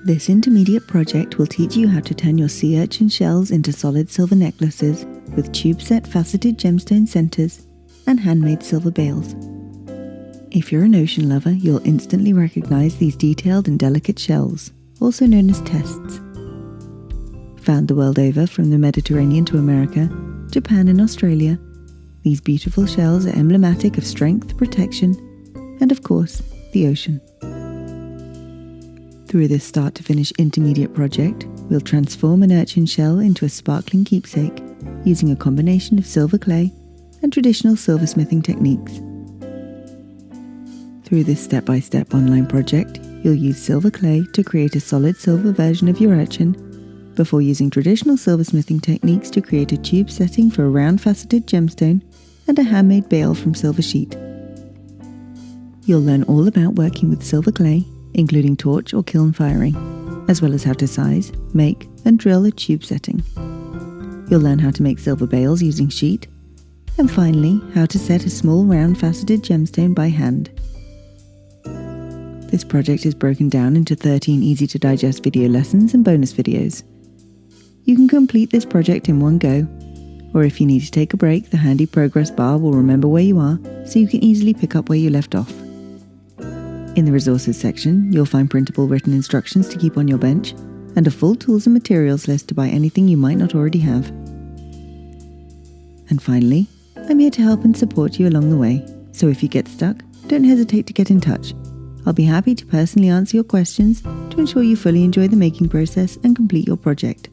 This intermediate project will teach you how to turn your sea urchin shells into solid silver necklaces with tube-set faceted gemstone centers and handmade silver bales. If you're an ocean lover, you'll instantly recognize these detailed and delicate shells, also known as tests. Found the world over from the Mediterranean to America, Japan and Australia, these beautiful shells are emblematic of strength, protection, and of course, the ocean. Through this start to finish intermediate project, we'll transform an urchin shell into a sparkling keepsake using a combination of silver clay and traditional silversmithing techniques. Through this step-by-step online project, you'll use silver clay to create a solid silver version of your urchin, before using traditional silversmithing techniques to create a tube setting for a round faceted gemstone and a handmade bale from silver sheet. You'll learn all about working with silver clay, including torch or kiln firing, as well as how to size, make, and drill a tube setting. You'll learn how to make silver bales using sheet, and finally, how to set a small round faceted gemstone by hand. This project is broken down into 13 easy-to-digest video lessons and bonus videos. You can complete this project in one go, or if you need to take a break, the handy progress bar will remember where you are so you can easily pick up where you left off. In the resources section, you'll find printable written instructions to keep on your bench and a full tools and materials list to buy anything you might not already have. And finally, I'm here to help and support you along the way, so if you get stuck, don't hesitate to get in touch. I'll be happy to personally answer your questions to ensure you fully enjoy the making process and complete your project.